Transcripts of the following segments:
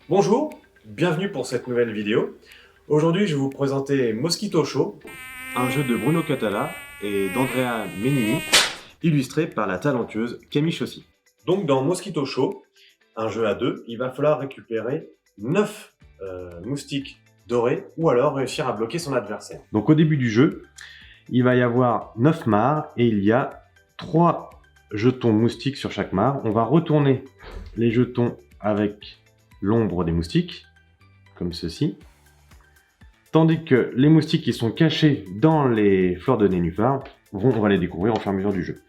Bonjour, bienvenue pour cette nouvelle vidéo. Aujourd'hui, je vais vous présenter Mosquito Show, un jeu de Bruno Catala et d'Andrea Menini, illustré par la talentueuse Camille Chaussy. Donc dans Mosquito Show, un jeu à deux, il va falloir récupérer 9 moustiques dorés ou alors réussir à bloquer son adversaire. Donc au début du jeu, il va y avoir 9 mares et il y a 3 jetons moustiques sur chaque mare. On va retourner les jetons avec l'ombre des moustiques, comme ceci. Tandis que les moustiques qui sont cachés dans les fleurs de nénuphar, on va les découvrir au fur et à mesure du jeu.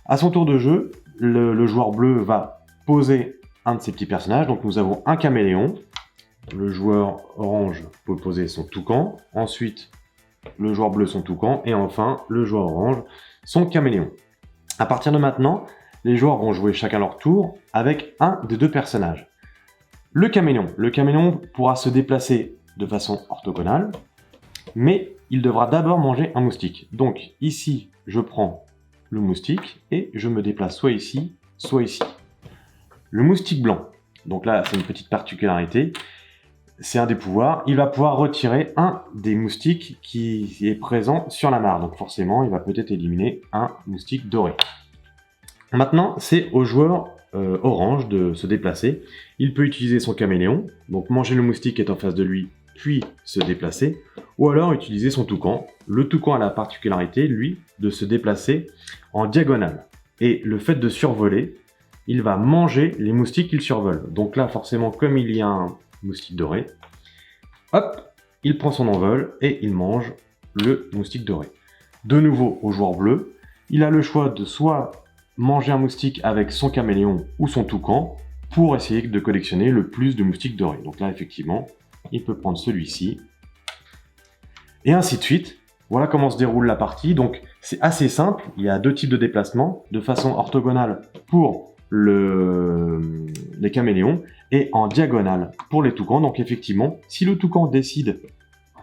À son tour de jeu, le joueur bleu va poser un de ses petits personnages. Donc nous avons un caméléon. Le joueur orange peut poser son toucan. Ensuite, le joueur bleu son toucan. Et enfin, le joueur orange son caméléon. À partir de maintenant, les joueurs vont jouer chacun leur tour avec un des deux personnages. Le caméléon pourra se déplacer de façon orthogonale, mais il devra d'abord manger un moustique. Donc ici, je prends le moustique et je me déplace soit ici, soit ici. Le moustique blanc, donc là c'est une petite particularité, c'est un des pouvoirs, il va pouvoir retirer un des moustiques qui est présent sur la mare. Donc forcément, il va peut-être éliminer un moustique doré. Maintenant, c'est au joueur orange de se déplacer. Il peut utiliser son caméléon, donc manger le moustique qui est en face de lui, puis se déplacer, ou alors utiliser son toucan. Le toucan a la particularité, lui, de se déplacer en diagonale. Et le fait de survoler, il va manger les moustiques qu'il survole. Donc là, forcément, comme il y a un moustique doré, hop, il prend son envol et il mange le moustique doré. De nouveau, au joueur bleu, il a le choix de soit manger un moustique avec son caméléon ou son toucan pour essayer de collectionner le plus de moustiques dorés. Donc là, effectivement, il peut prendre celui-ci. Et ainsi de suite. Voilà comment se déroule la partie. Donc c'est assez simple. Il y a deux types de déplacements, de façon orthogonale pour les caméléons et en diagonale pour les toucans. Donc effectivement, si le toucan décide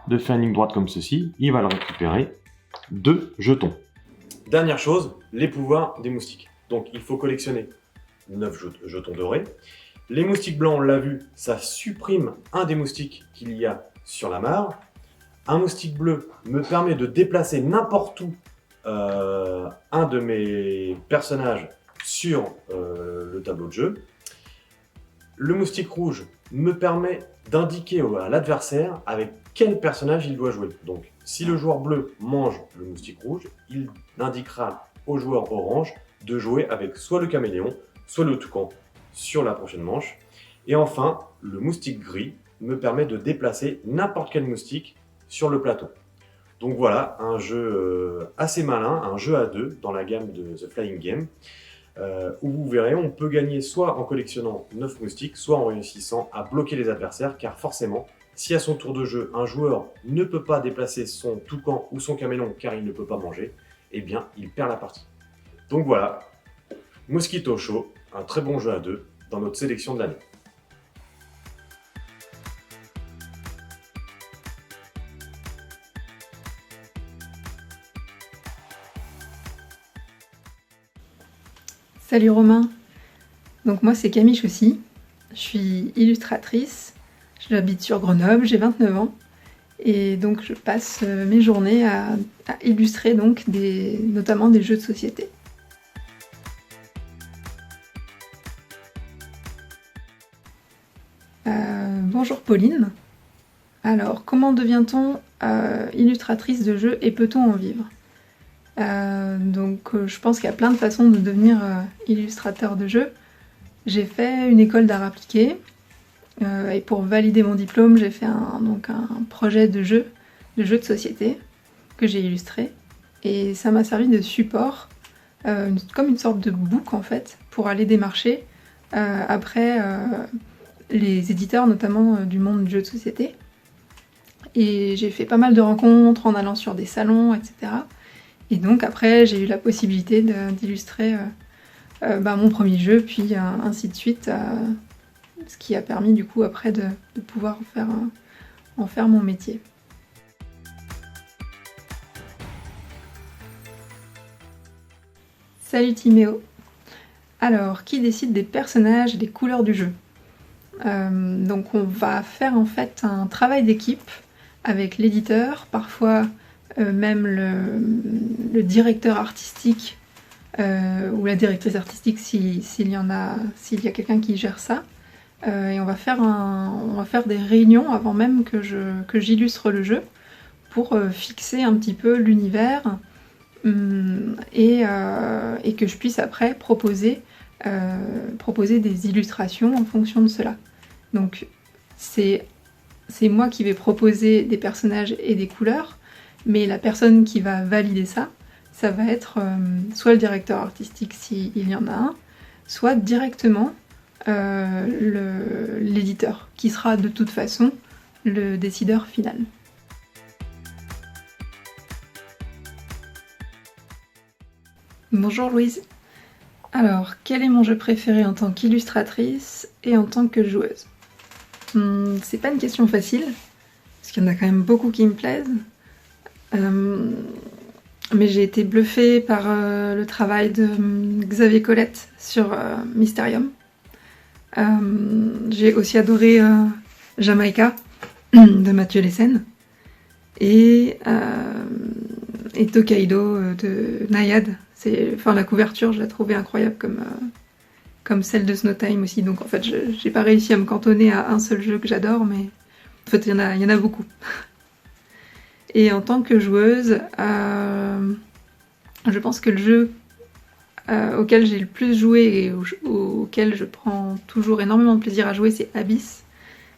de faire une ligne droite comme ceci, il va le récupérer 2 jetons. Dernière chose, les pouvoirs des moustiques. Donc il faut collectionner 9 jetons dorés. Les moustiques blancs, on l'a vu, ça supprime un des moustiques qu'il y a sur la mare. Un moustique bleu me permet de déplacer n'importe où un de mes personnages sur le tableau de jeu. Le moustique rouge me permet d'indiquer à l'adversaire avec quel personnage il doit jouer. Donc, si le joueur bleu mange le moustique rouge, il indiquera au joueur orange de jouer avec soit le caméléon, soit le toucan sur la prochaine manche. Et enfin, le moustique gris me permet de déplacer n'importe quel moustique sur le plateau. Donc voilà, un jeu assez malin, un jeu à deux dans la gamme de The Flying Game, où vous verrez, on peut gagner soit en collectionnant 9 moustiques, soit en réussissant à bloquer les adversaires, car forcément, si à son tour de jeu, un joueur ne peut pas déplacer son toucan ou son caméléon car il ne peut pas manger, eh bien, il perd la partie. Donc voilà, Mosquito Show, un très bon jeu à deux dans notre sélection de l'année. Salut Romain, donc moi c'est Camille Chaussy, je suis illustratrice, j'habite sur Grenoble, j'ai 29 ans et donc je passe mes journées à illustrer donc notamment des jeux de société. Bonjour Pauline, alors comment devient-on illustratrice de jeux et peut-on en vivre ? Je pense qu'il y a plein de façons de devenir illustrateur de jeux. J'ai fait une école d'art appliqué et pour valider mon diplôme, j'ai fait un projet de jeu de société que j'ai illustré et ça m'a servi de support, comme une sorte de book en fait, pour aller démarcher après les éditeurs, notamment du monde du jeu de société. Et j'ai fait pas mal de rencontres en allant sur des salons, etc. Et donc après, j'ai eu la possibilité d'illustrer mon premier jeu, puis ainsi de suite, ce qui a permis du coup après de pouvoir en faire mon métier. Salut Timéo. Alors, qui décide des personnages et des couleurs du jeu ? Donc on va faire en fait un travail d'équipe avec l'éditeur, parfois même le directeur artistique ou la directrice artistique s'il y a quelqu'un qui gère ça. Et on va faire des réunions avant même que j'illustre le jeu pour fixer un petit peu l'univers et que je puisse après proposer des illustrations en fonction de cela. Donc c'est moi qui vais proposer des personnages et des couleurs, mais la personne qui va valider ça va être soit le directeur artistique s'il y en a un, soit directement l'éditeur, qui sera de toute façon le décideur final. Bonjour Louise. Alors, quel est mon jeu préféré en tant qu'illustratrice et en tant que joueuse ? C'est pas une question facile, parce qu'il y en a quand même beaucoup qui me plaisent. Mais j'ai été bluffée par le travail de Xavier Colette sur Mysterium. J'ai aussi adoré Jamaïca de Mathieu Lessen et Tokaido de Nayad. La couverture, je la trouvais incroyable comme celle de Snowtime aussi. Donc en fait, j'ai pas réussi à me cantonner à un seul jeu que j'adore, mais en fait, il y en a beaucoup. Et en tant que joueuse, je pense que le jeu auquel j'ai le plus joué et auquel je prends toujours énormément de plaisir à jouer, c'est Abyss.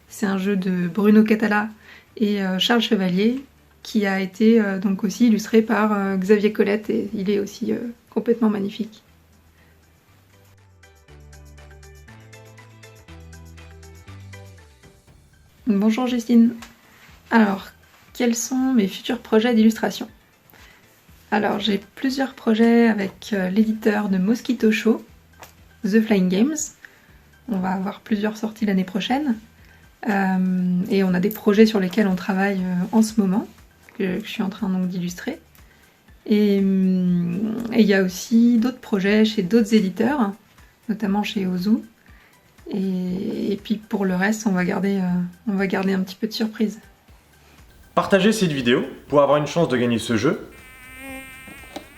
C'est un jeu de Bruno Catala et Charles Chevalier qui a été donc aussi illustré par Xavier Colette et il est aussi complètement magnifique. Bonjour Justine. Alors, quels sont mes futurs projets d'illustration ? Alors, j'ai plusieurs projets avec l'éditeur de Mosquito Show, The Flying Games. On va avoir plusieurs sorties l'année prochaine. Et on a des projets sur lesquels on travaille en ce moment, que je suis en train donc d'illustrer. Et il y a aussi d'autres projets chez d'autres éditeurs, notamment chez Ozu. Et puis pour le reste, on va garder un petit peu de surprise. Partagez cette vidéo pour avoir une chance de gagner ce jeu.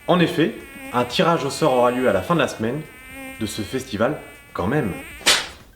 En effet, un tirage au sort aura lieu à la fin de la semaine de ce festival quand même.